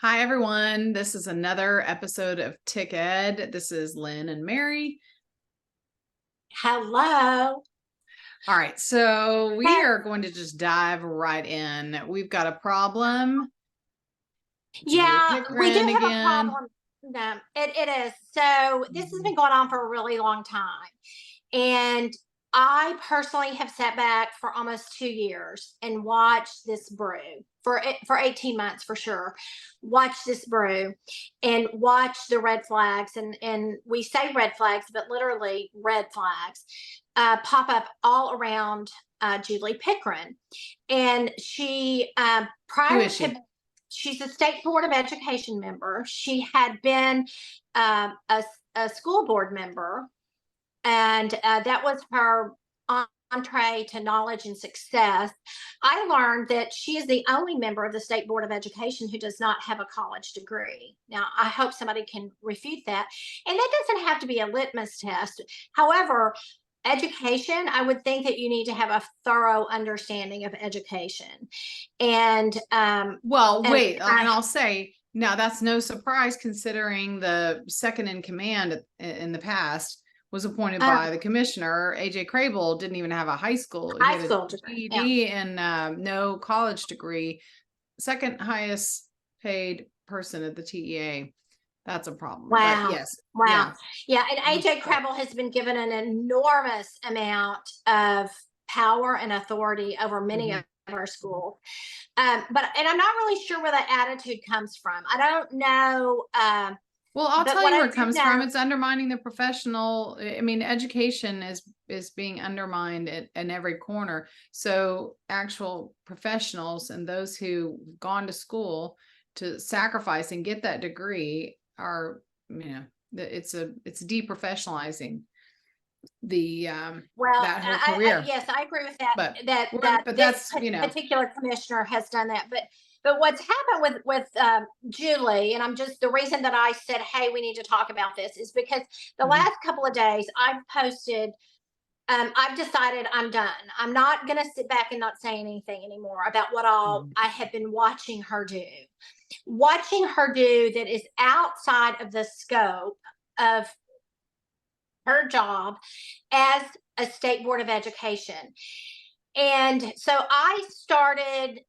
Hi, everyone. This is another episode of Tick Ed. This is Lynn and Mary. Hello. All right, so we Hey. are going to just dive right in. We've got a problem. Julie Yeah, we do Pickren have a again. problem. No, it is. So this has been going on for a really long time. And I personally have sat back for almost 2 years and watched this brew for 18 months for sure. Watch this brew and watch the red flags. And we say red flags, but literally red flags pop up all around Julie Pickren. And she Who prior is to she? she's a state board of education member. She had been a school board member, and that was her entree to knowledge and success. I learned that she is the only member of the state board of education who does not have a college degree. Now, I hope somebody can refute that, and that doesn't have to be a litmus test. However, education, I would think that you need to have a thorough understanding of education. And Well, and wait, and I'll say now that's no surprise considering the second in command in the past was appointed uh, by the commissioner. AJ Crable didn't even have a high school. He high had a school degree. Yeah. GED and no college degree. Second highest paid person at the TEA. That's a problem. But Wow. yes, Wow. yeah. Yeah. And AJ Crabble has been given an enormous amount of power and authority over many Mhm. of our schools. And I'm not really sure where that attitude comes from. I don't know. Well, I'll But tell what you I where it do comes from. know, It's undermining the professional. I mean, education is being undermined in every corner. So actual professionals and those who've gone to school to sacrifice and get that degree are, it's deprofessionalizing the well, that whole career. yes, I agree with that. But That but this that's, particular commissioner has done that. But what's happened with Julie, and I'm just the reason that I said, hey, we need to talk about this is because the Mhm. last couple of days I've posted. I've decided I'm done. I'm not going to sit back and not say anything anymore about what all Mhm. I have been watching her do. Watching her do that is outside of the scope of her job as a state board of education. And so I started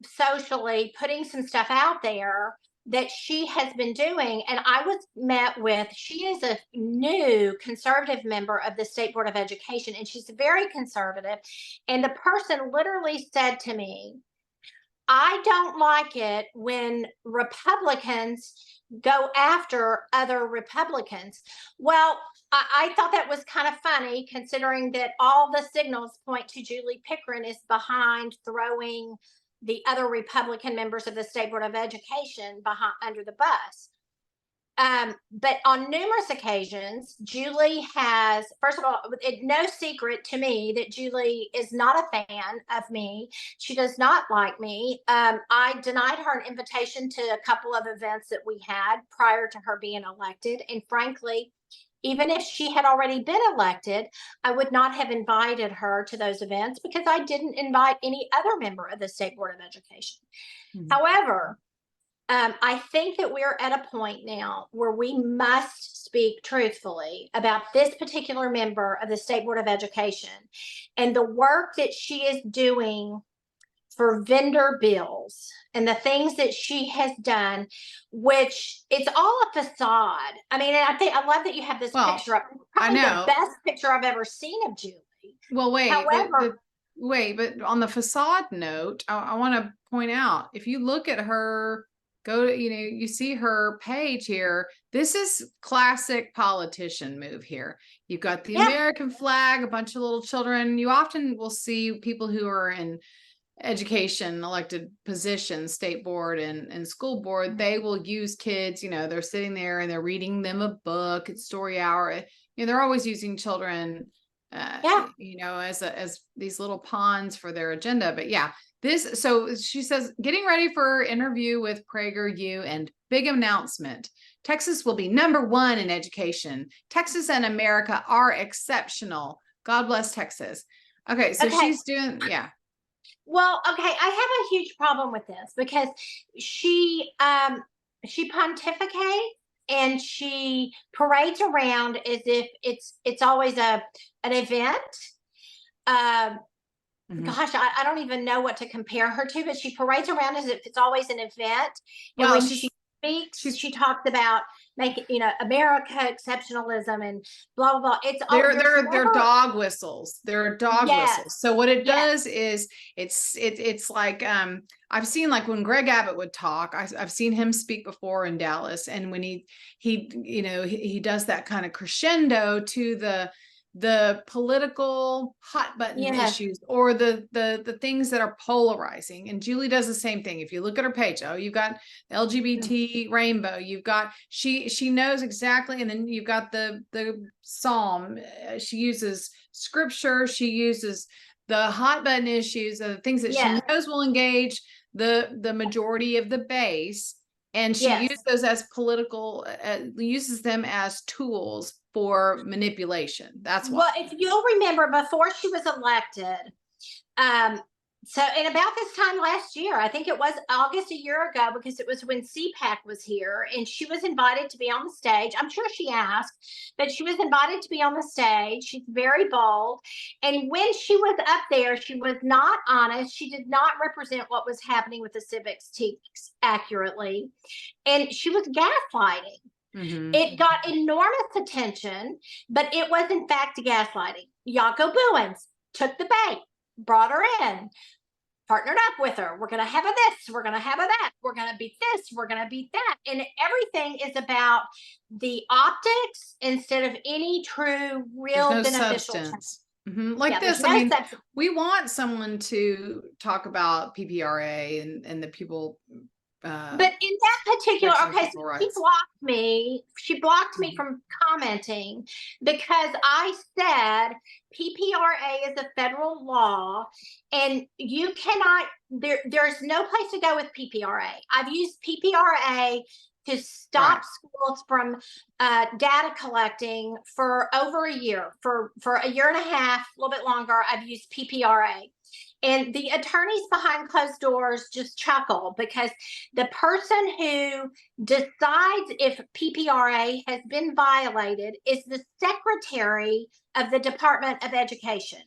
socially putting some stuff out there that she has been doing. And I was met with, she is a new conservative member of the State Board of Education, and she's very conservative. And the person literally said to me, I don't like it when Republicans go after other Republicans. Well, I thought that was kind of funny considering that all the signals point to Julie Pickren is behind throwing the other Republican members of the State Board of Education behind under the bus. But on numerous occasions, Julie has, first of all, no secret to me that Julie is not a fan of me. She does not like me. I denied her an invitation to a couple of events that we had prior to her being elected. And frankly, even if she had already been elected, I would not have invited her to those events because I didn't invite any other member of the State Board of Education. Mhm. However, I think that we're at a point now where we must speak truthfully about this particular member of the State Board of Education and the work that she is doing for vendor bills and the things that she has done, which it's all a facade. I mean, and I love that you have this Well, picture up. I Probably the know. best picture I've ever seen of Julie. Well, wait, However, but on the facade note, I want to point out if you look at her, go to, you see her page here. This is classic politician move here. You've got the yeah, American flag, a bunch of little children. You often will see people who are in education elected positions, state board and school board. They will use kids, they're sitting there and they're reading them a book at story hour. They're always using children yeah. as these little pawns for their agenda. But yeah, so she says, getting ready for interview with PragerU and big announcement. Texas will be #1 in education. Texas and America are exceptional. God bless Texas. Okay, so Okay. she's doing, yeah. Well, okay, I have a huge problem with this because she pontificates and she parades around as if it's always an event. Um, Mhm. Gosh, I don't even know what to compare her to, but she parades around as if it's always an event. And Well, when she speaks, she's she talks about making, America exceptionalism and blah blah blah. It's all they're there's they're they're never dog whistles. They're dog yes, whistles. So what it yes, does is it's like I've seen, like, when Greg Abbott would talk, I've seen him speak before in Dallas, and when he does that kind of crescendo to the political hot button yes, issues, or the things that are polarizing. And Julie does the same thing. If you look at her page, oh, you've got LGBT rainbow, you've got, she knows exactly. And then you've got the psalm. She uses scripture, she uses the hot button issues, the things that she yes, knows will engage the majority of the base, and she yes. uses those as political, uses them as tools for manipulation. That's why. Well, if you'll remember, before she was elected, um, so in about this time last year, I think it was August a year ago, because it was when CPAC was here, and she was invited to be on the stage. I'm sure she asked, but she was invited to be on the stage. She's very bold. And when she was up there, she was not honest. She did not represent what was happening with the civics teams accurately. And she was gaslighting. Mm-hmm. It got enormous attention, but it was in fact gaslighting. Yako Buins took the bait, brought her in, partnered up with her. We're going to have a this, we're going to have a that, we're going to beat this, we're going to beat that. And everything is about the optics instead of any true, There's real no beneficial. substance. Like Yeah, there's this, I no mean, substance. we want someone to talk about PPRA and the people, But in that particular, protection of okay, so people rights. she blocked me Mhm. from commenting because I said PPRA is a federal law and you cannot, there's no place to go with PPRA. I've used PPRA to Right. stop schools from data collecting for over a year, for a year and a half, a little bit longer. I've used PPRA. And the attorneys behind closed doors just chuckle because the person who decides if PPRA has been violated is the secretary of the Department of Education.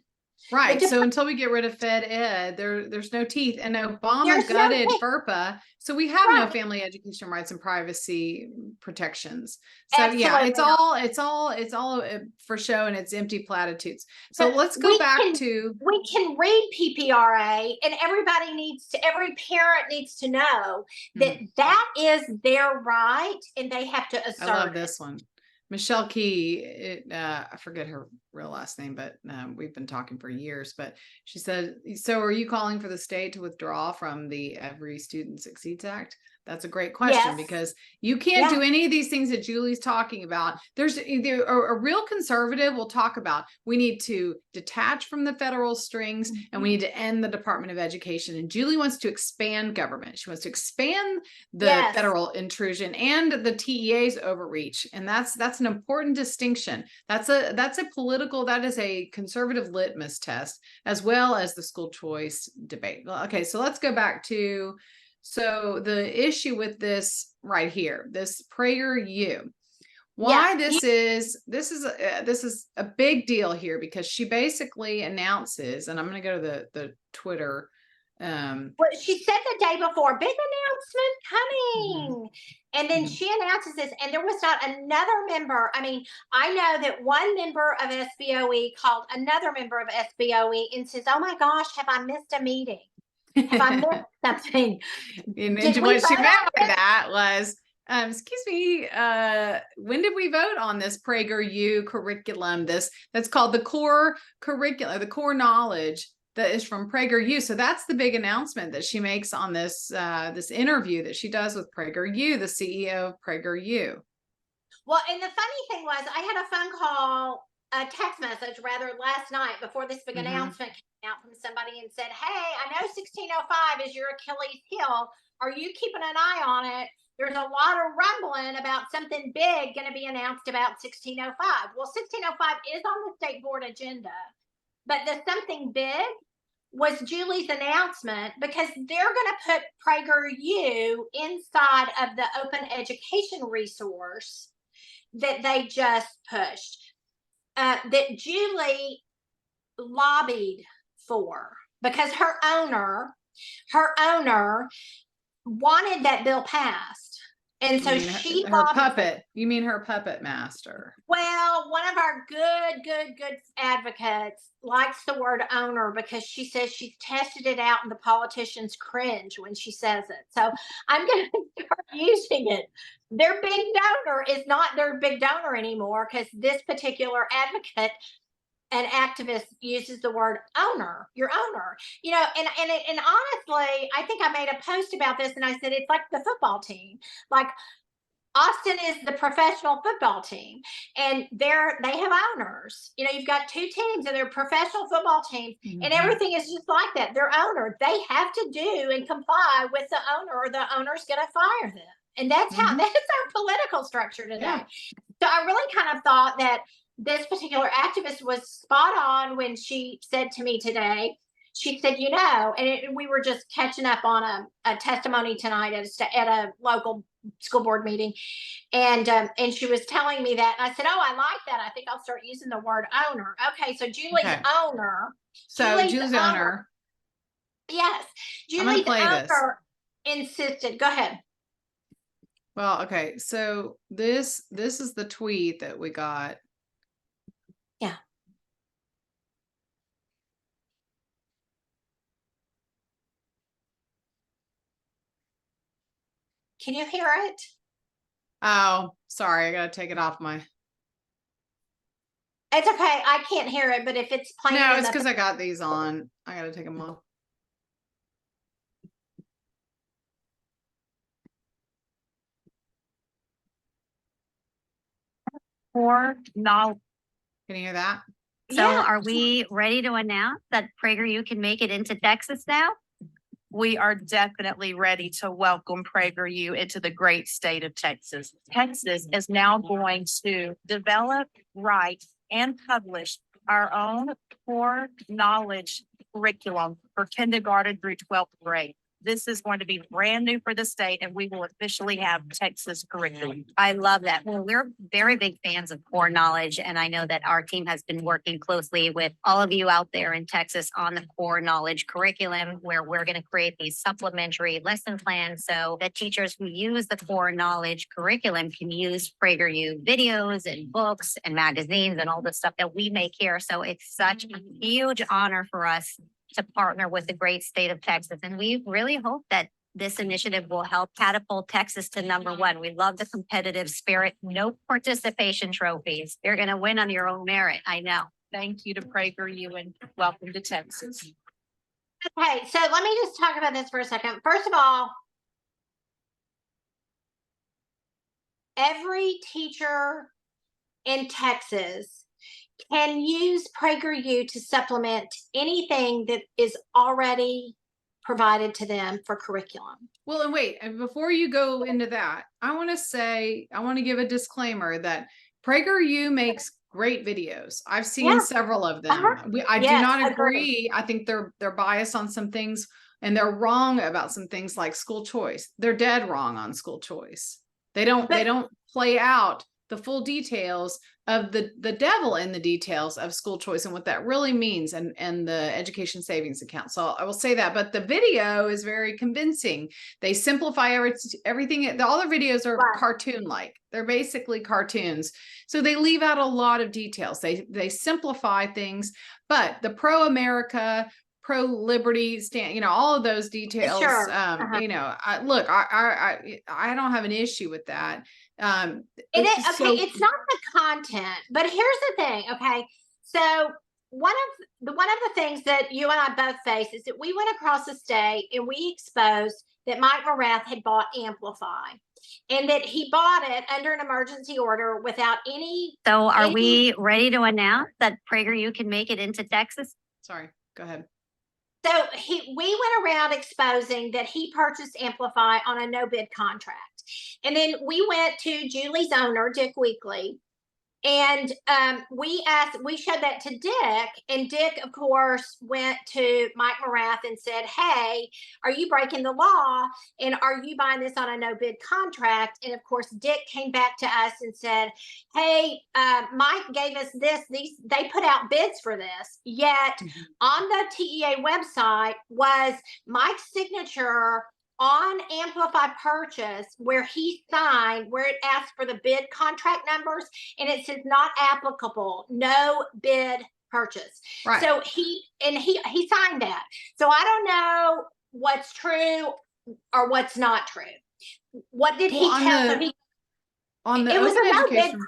Right. So until we get rid of Fed Ed, there's no teeth. And Obama There's no gutted FERPA. So we have no right. family education rights and privacy protections. So yeah, Absolutely not. it's all for show, and it's empty platitudes. So But let's go back to, we can read PPRA, and every parent needs to know that that is their right, and they have to I love assert it. this one. Michelle Key, I forget her real last name, but we've been talking for years. But she said, so are you calling for the state to withdraw from the Every Student Succeeds Act? That's a great question, Yes. because you can't Yeah. do any of these things that Julie's talking about. There's either a real conservative will talk about, we need to detach from the federal strings and we need to end the Department of Education. And Julie wants to expand government. She wants to expand the Yes. federal intrusion and the TEA's overreach. And that's an important distinction. That is a conservative litmus test, as well as the school choice debate. Well, okay, so let's go back to, so the issue with this right here, this PragerU, why this is a big deal here, because she basically announces, and I'm going to go to the Twitter. Well, she said the day before, big announcement coming. And then she announces this, and there was not another member. I mean, I know that one member of SBOE called another member of SBOE and says, oh my gosh, have I missed a meeting? Have I missed something? And Did we what she vote meant on by this? that was, excuse me, when did we vote on this PragerU curriculum? That's called the core curriculum, the core knowledge that is from PragerU. So that's the big announcement that she makes on this this interview that she does with PragerU, the CEO of PragerU. Well, and the funny thing was, I had a phone call, a text message rather, last night before this big announcement came out from somebody and said, hey, I know 1605 is your Achilles heel. Are you keeping an eye on it? There's a lot of rumbling about something big going to be announced about 1605. Well, 1605 is on the state board agenda, but the something big was Julie's announcement, because they're going to put PragerU inside of the open education resource that they just pushed, that Julie lobbied for, because her owner wanted that bill passed. And so she her lobbied puppet. You mean her puppet master? Well, one of our good advocates likes the word owner because she says she's tested it out and the politicians cringe when she says it. So I'm going to start using it. Their big donor is not their big donor anymore, because this particular advocate and activist uses the word owner, your owner, and honestly, I think I made a post about this and I said, it's like the football team. Like, Austin is the professional football team, and they have owners. You've got two teams, and they're professional football teams, and everything is just like that. They're owner. They have to do and comply with the owner, or the owner's going to fire them. And that's how that's our political structure today. Yeah. So I really kind of thought that this particular activist was spot on when she said to me today. She said, we were just catching up on a testimony tonight at a local school board meeting, and she was telling me that. And I said, "Oh, I like that. I think I'll start using the word owner." Okay, so Julie's owner. So Julie's owner. Yes, Julie's owner insisted. Go ahead. Well, okay, so this is the tweet that we got. Yeah. Can you hear it? Oh, sorry. I got to take it off my. It's okay. I can't hear it, but if it's playing. No, it's because I got these on. I got to take them off. Knowledge. Can you hear that? So are we ready to announce that PragerU can make it into Texas now? We are definitely ready to welcome PragerU into the great state of Texas. Texas is now going to develop, write, and publish our own core knowledge curriculum for kindergarten through 12th grade. This is going to be brand new for the state, and we will officially have Texas curriculum. I love that. Well, we're very big fans of core knowledge, and I know that our team has been working closely with all of you out there in Texas on the core knowledge curriculum, where we're going to create these supplementary lesson plans so that teachers who use the core knowledge curriculum can use PragerU videos and books and magazines and all the stuff that we make here. So it's such a huge honor for us to partner with the great state of Texas. And we really hope that this initiative will help catapult Texas to #1. We love the competitive spirit, no participation trophies. You're going to win on your own merit. I know. Thank you to PragerU and welcome to Texas. Okay, so let me just talk about this for a second. First of all, every teacher in Texas can use PragerU to supplement anything that is already provided to them for curriculum. Well, and wait, and before you go into that, I want to give a disclaimer that PragerU makes great videos. I've seen several of them. I do not agree. I think they're biased on some things, and they're wrong about some things like school choice. They're dead wrong on school choice. They don't play out the full details of the devil in the details of school choice and what that really means, and the education savings account. So I will say that, but the video is very convincing. They simplify everything. All the videos are cartoon-like. They're basically cartoons. So they leave out a lot of details. They simplify things, but the pro-America, pro-liberty stand, all of those details, I don't have an issue with that. It's not the content, but here's the thing. Okay, so one of the things that you and I both face is that we went across the state and we exposed that Mike Morath had bought Amplify, and that he bought it under an emergency order without any. So are we ready to announce that PragerU can make it into Texas? Sorry, go ahead. So we went around exposing that he purchased Amplify on a no bid contract. And then we went to Julie's owner, Dick Weekly, And we showed that to Dick, and Dick, of course, went to Mike Morath and said, "Hey, are you breaking the law? And are you buying this on a no bid contract?" And of course, Dick came back to us and said, "Hey, Mike gave us they put out bids for this. Yet on the TEA website was Mike's signature on Amplify Purchase, where he signed, where it asks for the bid contract numbers, and it says not applicable, no bid purchase." Right. So he signed that. So I don't know what's true or what's not true. What did he tell? On the it was open a no education. bid.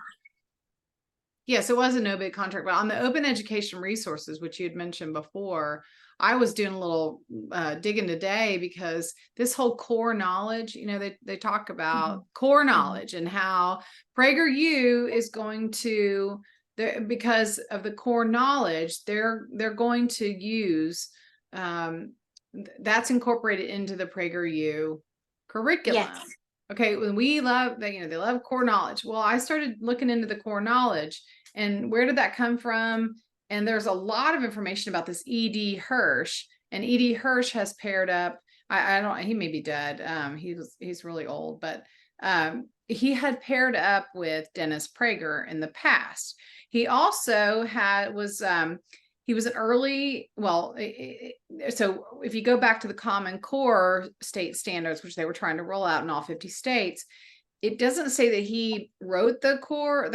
Yes, it was a no bid contract, but on the open education resources, which you had mentioned before, I was doing a little digging today, because this whole core knowledge, they talk about core knowledge and how PragerU is going to, because of the core knowledge, they're going to use, that's incorporated into the PragerU curriculum. Yes. Okay, when we love that, they love core knowledge. Well, I started looking into the core knowledge, and where did that come from? And there's a lot of information about this E.D. Hirsch, and E.D. Hirsch has paired up. I don't. He may be dead. He's really old, but he had paired up with Dennis Prager in the past. He also he was an early, so if you go back to the Common Core state standards, which they were trying to roll out in all 50 states, it doesn't say that he wrote the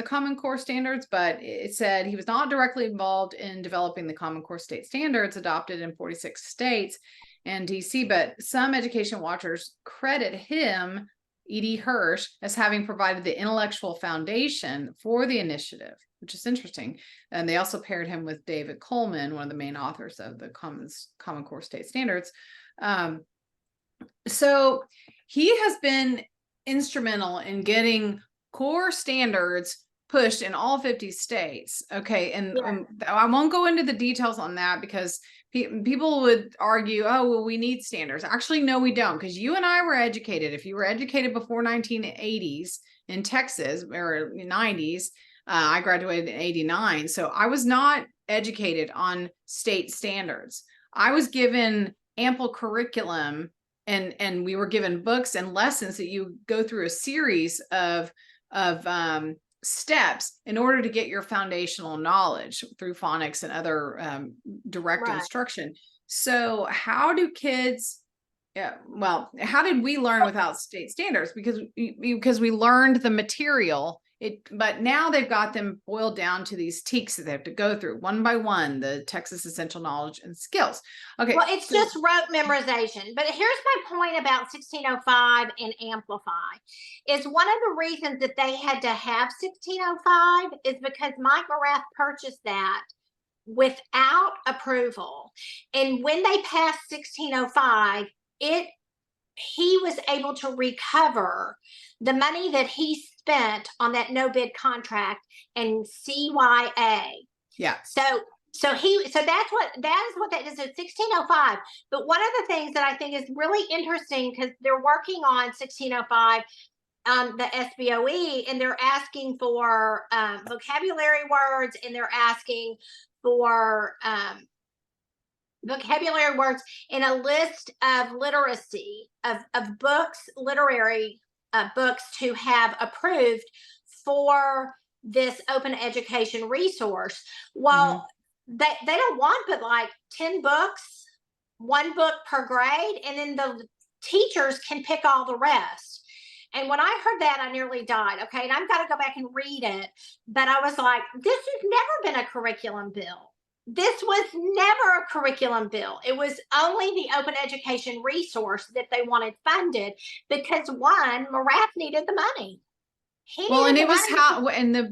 Common Core standards, but it said he was not directly involved in developing the Common Core state standards adopted in 46 states and DC, but some education watchers credit him, E.D. Hirsch, as having provided the intellectual foundation for the initiative, which is interesting. And they also paired him with David Coleman, one of the main authors of the Common Core state standards. So he has been instrumental in getting core standards pushed in all 50 states. Okay. And I won't go into the details on that, because people would argue, oh, well, we need standards. Actually, no, we don't. Because you and I were educated. If you were educated before 1980s in Texas, or 90s, I graduated in 89. So I was not educated on state standards. I was given ample curriculum, and we were given books and lessons that you go through a series of steps in order to get your foundational knowledge through phonics and other direct instruction. So how do kids, how did we learn without state standards? Because we learned the material, but now they've got them boiled down to these TEKS that they have to go through one by one, the Texas Essential Knowledge and Skills. Okay. Well, it's just rote memorization. But here's my point about 1605 and Amplify, is one of the reasons that they had to have 1605 is because Mike Morath purchased that without approval. And when they passed 1605, he was able to recover the money that he spent on that no bid contract and CYA. Yeah. So that is what that is at 1605. But one of the things that I think is really interesting, because they're working on 1605, the SBOE, and they're asking for vocabulary words, and they're asking for vocabulary words in a list of literacy of books, literary books to have approved for this open education resource. Well, they don't want but like 10 books, one book per grade, and then the teachers can pick all the rest. And when I heard that, I nearly died. Okay, and I've got to go back and read it. But I was like, this has never been a curriculum bill. This was never a curriculum bill. It was only the open education resource that they wanted funded, because one, Morath needed the money. And it was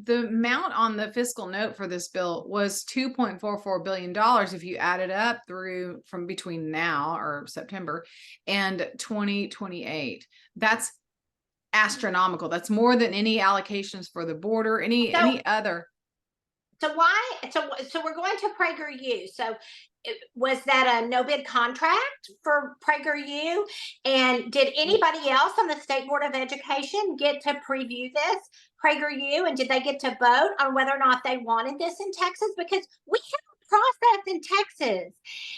the amount on the fiscal note for this bill was $2.44 billion if you add it up from between now, or September, and 2028. That's astronomical. That's more than any allocations for the border, any other. So we're going to PragerU. So was that a no bid contract for PragerU? And did anybody else on the State Board of Education get to preview this PragerU? And did they get to vote on whether or not they wanted this in Texas? Because we have a process in Texas.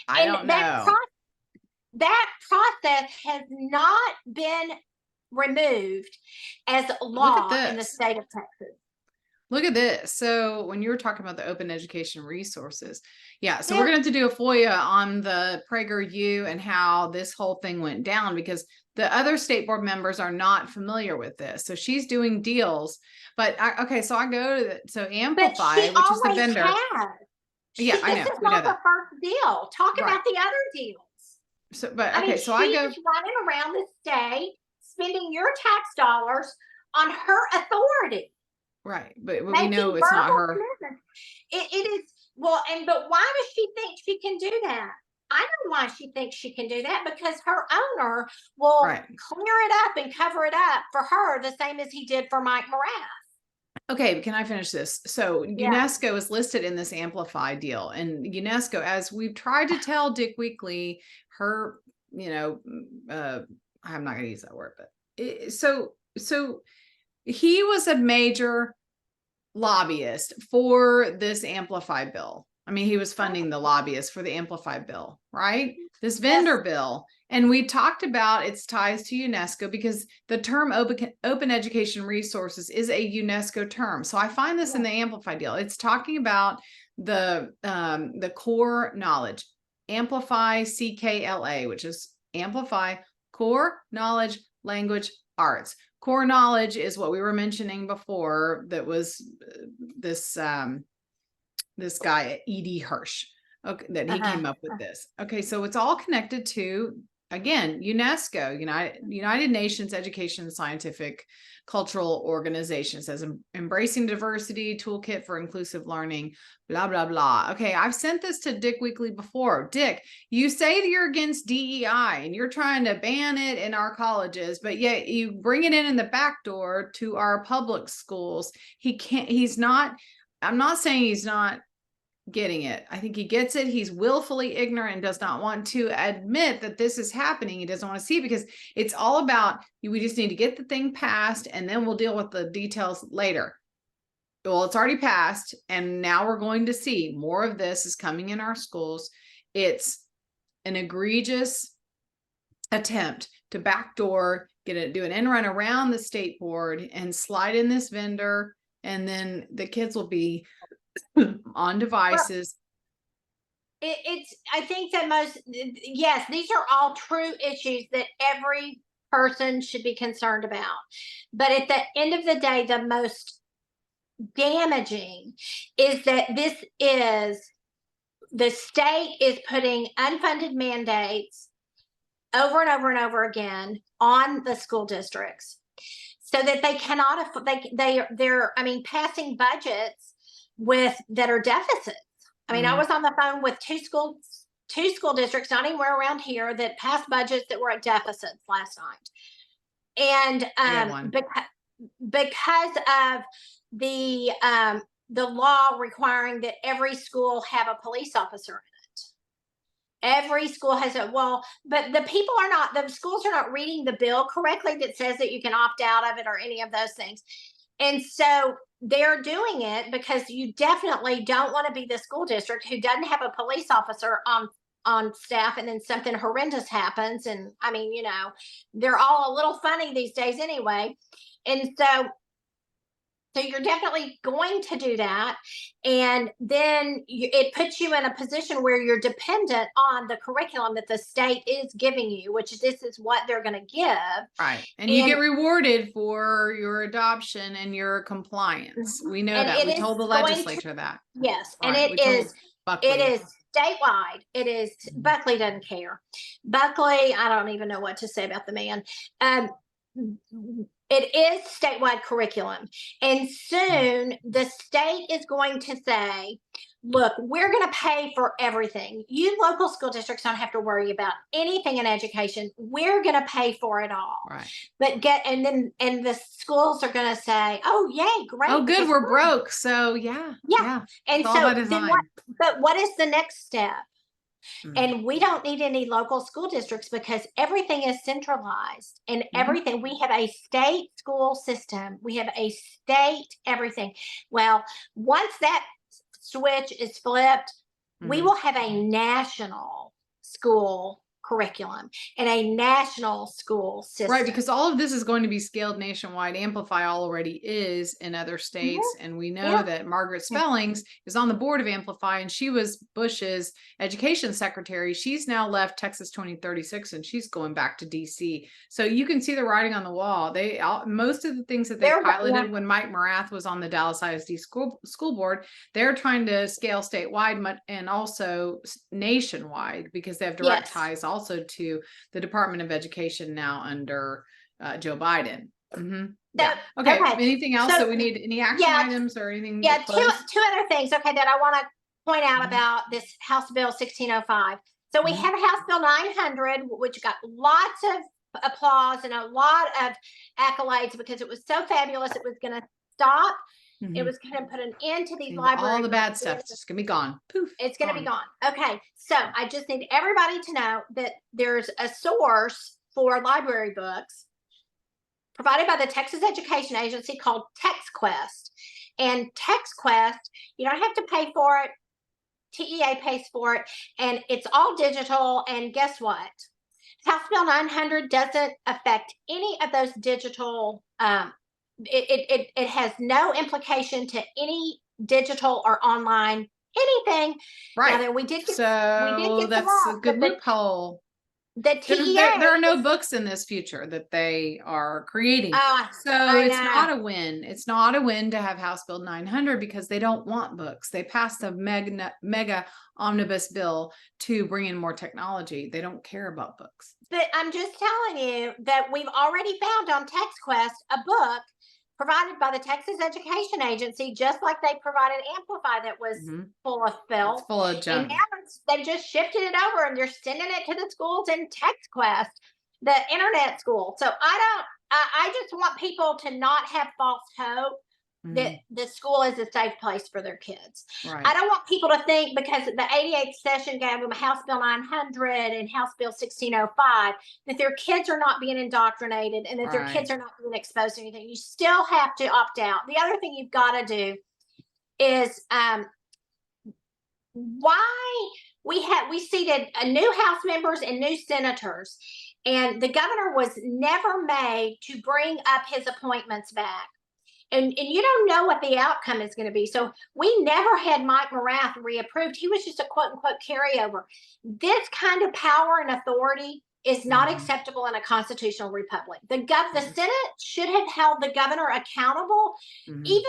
I don't know. That process has not been removed as law in the this. state of Texas. Look at this. So when you were talking about the open education resources, yeah, so Yeah. we're going to have to do a FOIA on the PragerU and how this whole thing went down, because the other state board members are not familiar with this. So she's doing deals, but okay, so I go to But Amplify, she which is the always vendor. has. Yeah, I know. This is We know not the that. first deal. Talk Right. about the other deals. So, but I okay, mean, so I go. she's running around the state, spending your tax dollars on her authority. Right, but we Making know it's not verbal her. commitments. It is, well, but why does she think she can do that? I know why she thinks she can do that, because her owner will Right. clear it up and cover it up for her the same as he did for Mike Morath. Okay, can I finish this? So Yeah. UNESCO is listed in this Amplify deal, and UNESCO, as we've tried to tell Dick Weekly, her, I'm not going to use that word, but so he was a major lobbyist for this Amplify bill. I mean, he was funding the lobbyists for the Amplify bill, right? This vendor bill. And we talked about its ties to UNESCO, because the term open education resources is a UNESCO term. So I find this in the Amplify deal. It's talking about the core knowledge, Amplify CKLA, which is Amplify Core Knowledge Language Arts. Core knowledge is what we were mentioning before. That was this guy, E.D. Hirsch. Okay, that he came up with this. Okay, so it's all connected to, again, UNESCO, United Nations Education and Scientific Cultural Organization. It says embracing diversity, toolkit for inclusive learning, blah, blah, blah. Okay, I've sent this to Dick Weekly before. Dick, you say that you're against DEI and you're trying to ban it in our colleges, but yet you bring it in the back door to our public schools. I'm not saying he's not getting it. I think he gets it. He's willfully ignorant and does not want to admit that this is happening. He doesn't want to see it, because it's all about, we just need to get the thing passed and then we'll deal with the details later. Well, it's already passed, and now we're going to see more of this is coming in our schools. It's an egregious attempt to backdoor, do an end run around the state board and slide in this vendor, and then the kids will be on devices. I think that yes, these are all true issues that every person should be concerned about. But at the end of the day, the most damaging is that the state is putting unfunded mandates over and over and over again on the school districts, so that they cannot, they're passing budgets that are deficits. I mean, I was on the phone with two school districts, not anywhere around here, that passed budgets that were at deficits last night. And because of the law requiring that every school have a police officer in it. Every school has but the schools are not reading the bill correctly that says that you can opt out of it or any of those things. And so they're doing it because you definitely don't want to be the school district who doesn't have a police officer on staff, and then something horrendous happens. And I mean, they're all a little funny these days anyway. And so you're definitely going to do that. And then it puts you in a position where you're dependent on the curriculum that the state is giving you, which this is what they're going to give. Right. And you get rewarded for your adoption and your compliance. We know that. We told the legislature that. Yes. Right. And it is statewide. It is, Buckley doesn't care. Buckley, I don't even know what to say about the man. It is statewide curriculum. And soon the state is going to say, look, we're going to pay for everything. You local school districts don't have to worry about anything in education. We're going to pay for it all. Right. But and the schools are going to say, oh, yay, great. Oh, good. We're broke. So yeah. And so then what is the next step? Mm. And we don't need any local school districts because everything is centralized and everything. We have a state school system. We have a state everything. Well, once that switch is flipped, we will have a national school curriculum and a national school system. Right, because all of this is going to be scaled nationwide. Amplify already is in other states. And we know that Margaret Spellings is on the board of Amplify, and she was Bush's education secretary. She's now left Texas 2036 and she's going back to DC. So you can see the writing on the wall. Most of the things that they piloted when Mike Morath was on the Dallas ISD school board, they're trying to scale statewide and also nationwide, because they have direct ties also to the Department of Education now under Joe Biden. Yeah. Okay. Anything else that we need? Any action items or anything? Yeah. Two other things. Okay. That I want to point out about this House Bill 1605. So we have House Bill 900, which got lots of applause and a lot of accolades because it was so fabulous. It was going to stop. It was going to put an end to these libraries. All the bad stuff is just going to be gone. Poof. It's going to be gone. Okay. So I just need everybody to know that there's a source for library books provided by the Texas Education Agency called TextQuest. And TextQuest, you don't have to pay for it. TEA pays for it. And it's all digital. And guess what? House Bill 900 doesn't affect any of those digital it has no implication to any digital or online anything. Right. Now, we did get that's a good loophole. The TEA, there are no books in this future that they are creating. So it's not a win. It's not a win to have House Bill 900 because they don't want books. They passed a mega omnibus bill to bring in more technology. They don't care about books. But I'm just telling you that we've already found on TextQuest a book provided by the Texas Education Agency, just like they provided Amplify that was full of filth. It's full of junk. And now they've just shifted it over and they're sending it to the schools in TextQuest, the internet school. So I just want people to not have false hope that the school is a safe place for their kids. Right. I don't want people to think because the 88th session gave them House Bill 900 and House Bill 1605 that their kids are not being indoctrinated and that their kids are not being exposed to anything. You still have to opt out. The other thing you've got to do is why we seated new House members and new senators, and the governor was never made to bring up his appointments back. And you don't know what the outcome is going to be. So we never had Mike Morath reapproved. He was just a quote unquote carryover. This kind of power and authority is not acceptable in a constitutional republic. The Senate should have held the governor accountable. Even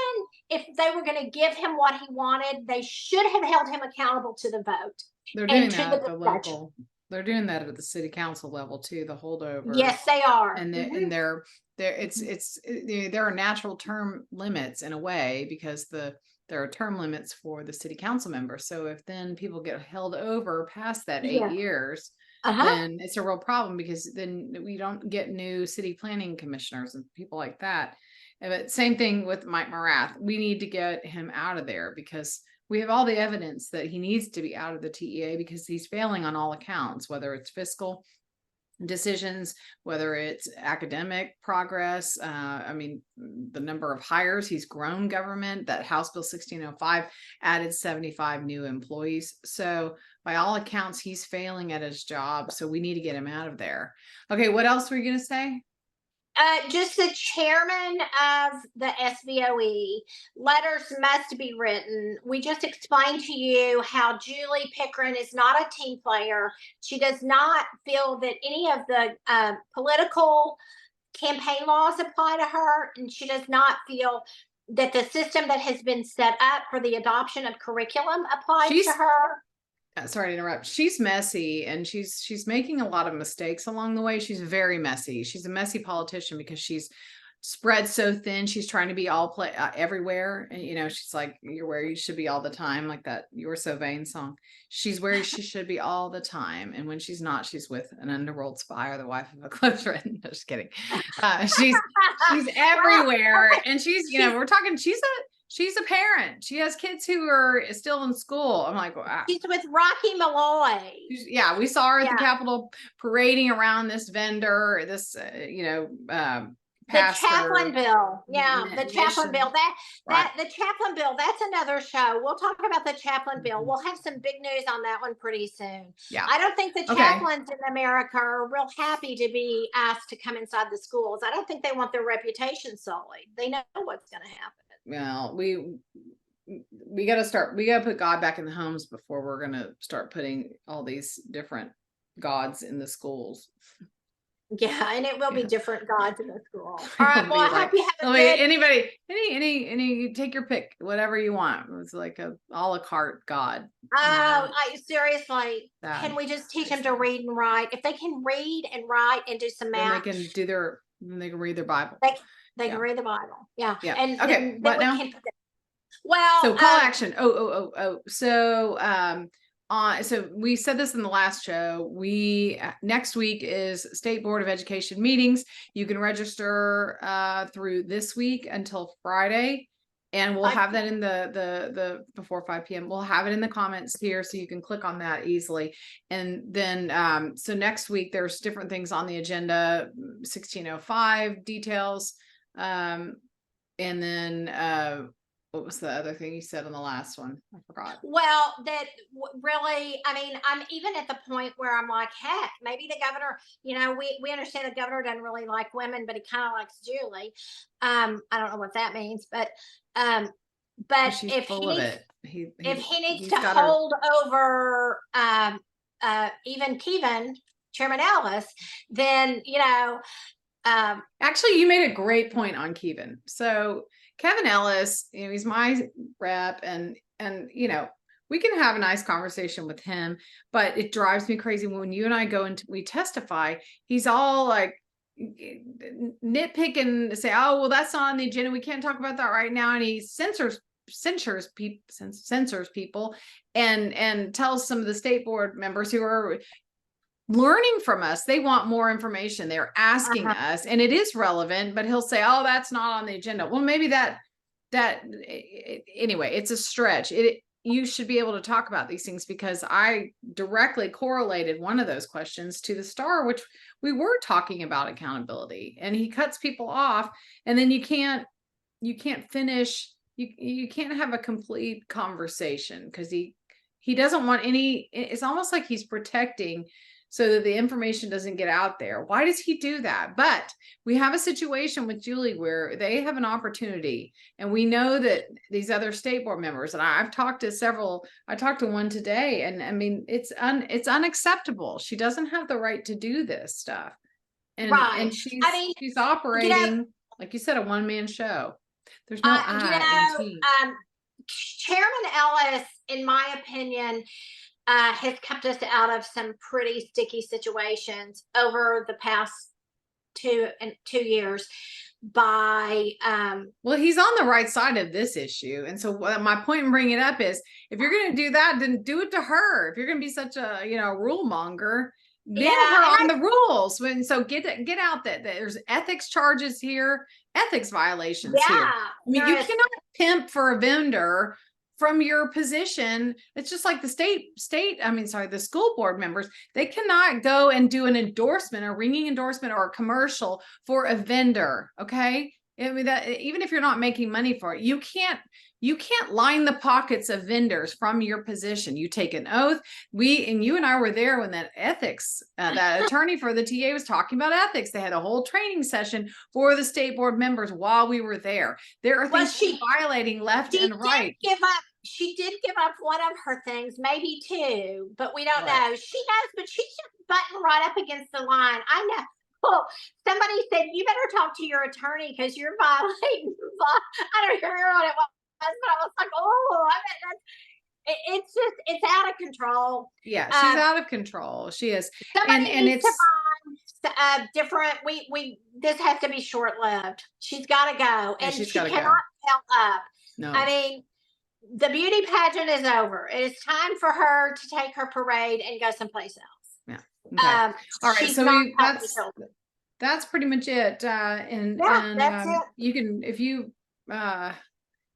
if they were going to give him what he wanted, they should have held him accountable to the vote. They're doing that at the local. They're doing that at the city council level too, the holdover. Yes, they are. And there are natural term limits in a way, because there are term limits for the city council members. So if then people get held over past that 8 years, then it's a real problem, because then we don't get new city planning commissioners and people like that. But same thing with Mike Morath. We need to get him out of there, because we have all the evidence that he needs to be out of the TEA, because he's failing on all accounts, whether it's fiscal decisions, whether it's academic progress. I mean, the number of hires, he's grown government. That House Bill 1605 added 75 new employees. So by all accounts, he's failing at his job. So we need to get him out of there. Okay, what else were you going to say? Just the chairman of the SBOE, letters must be written. We just explained to you how Julie Pickren is not a team player. She does not feel that any of the political campaign laws apply to her, and she does not feel that the system that has been set up for the adoption of curriculum applies to her. Sorry to interrupt. She's messy, and she's making a lot of mistakes along the way. She's very messy. She's a messy politician because she's spread so thin. She's trying to be all everywhere. And, she's like, you're where you should be all the time. Like that "You're So Vain" song. She's where she should be all the time. And when she's not, she's with an underworld spy or the wife of a close friend. No, just kidding. She's everywhere. And she's, we're talking, she's a parent. She has kids who are still in school. I'm like, wow. She's with Rocky Malloy. Yeah, we saw her at the Yeah. Capitol parading around this vendor, this, The pastor. chaplain bill. Yeah, mi- the chaplain mission. bill. Right. The chaplain bill, that's another show. We'll talk about the chaplain bill. Mhm. We'll have some big news on that one pretty soon. Yeah. I don't think the Okay. chaplains in America are real happy to be asked to come inside the schools. I don't think they want their reputation sullied. They know what's going to happen. Well, we got to put God back in the homes before we're going to start putting all these different gods in the schools. Yeah, and it will be Yeah. different gods in the school. It'll All right, be well, I like, hope you have a like, good. anybody, any, take your pick, whatever you want. It's like a a la carte God. Oh, seriously, Sad. can we just teach them to read and write? If they can read and write and do some Then math, they can read their Bible. they Yeah. can read the Bible. Yeah. Yeah. And Okay, then what we now? can. Well, So call action. So so we said this in the last show. We next week is State Board of Education meetings. You can register through this week until Friday, and we'll 5 have that in the before 5 p.m. We'll have it in the comments here, so you can click on that easily. And then so next week there's different things on the agenda. 1605 details, and then what was the other thing you said on the last one? I forgot. Well, really, I mean, I'm even at the point where I'm like, heck, maybe the governor, we understand the governor doesn't really like women, but he kind of likes Julie. I don't know what that means, but She's if full he of needs, it. if he needs He's to got her- hold over even Kevin, Chairman Ellis, then Actually, you made a great point on Kevin. So Kevin Ellis, he's my rep, and we can have a nice conversation with him, but it drives me crazy when you and I go and we testify. He's all like nitpicking, say, "Oh, well, that's not on the agenda. We can't talk about that right now," and he censors people, and tells some of the state board members who are learning from us, they want more information. They're asking us, and it is relevant, but he'll say, "Oh, that's not on the agenda." Well, maybe anyway, it's a stretch. You should be able to talk about these things, because I directly correlated one of those questions to the STAR, which we were talking about accountability, and he cuts people off, and then you can't finish. You can't have a complete conversation, because he doesn't want any. It's almost like he's protecting so that the information doesn't get out there. Why does he do that? But we have a situation with Julie where they have an opportunity, and we know that these other state board members, and I've talked to several, I talked to one today, and I mean, it's unacceptable. She doesn't have the right to do this stuff. And, Right. and she's operating, like you said, a one-man show. There's no I in team. Chairman Ellis, in my opinion, has kept us out of some pretty sticky situations over the past 2 years by well, he's on the right side of this issue. And so my point in bringing it up is, if you're going to do that, then do it to her. If you're going to be such a rule monger, nail her on the rules. So get out that there's ethics charges here, ethics violations here. I mean, you cannot pimp for a vendor from your position. It's just like the the school board members, they cannot go and do an endorsement, a ringing endorsement or a commercial for a vendor. Okay. I mean, that even if you're not making money for it, you can't line the pockets of vendors from your position. You take an oath. You and I were there when that ethics, that attorney for the TA was talking about ethics. They had a whole training session for the state board members while we were there. There are things she's violating left and right. She did give up one of her things, maybe 2, but we don't know. She has, but she's just butting right up against the line. I know. Well, somebody said, you better talk to your attorney because you're violating. I don't remember what it was, but I was like, oh, I mean, it's out of control. Yeah, she's out of control. She is. Somebody needs to find different. This has to be short lived. She's got to go, and she cannot tell up. No, I mean, the beauty pageant is over. It is time for her to take her parade and go someplace else. Yeah. Okay. All right. So that's pretty much it. That's it. You can, if you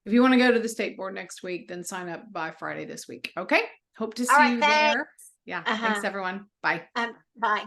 If you want to go to the state board next week, then sign up by Friday this week. Okay. Hope to see All right, you thanks. there. Yeah. Thanks Uh-huh. everyone. Bye. Bye.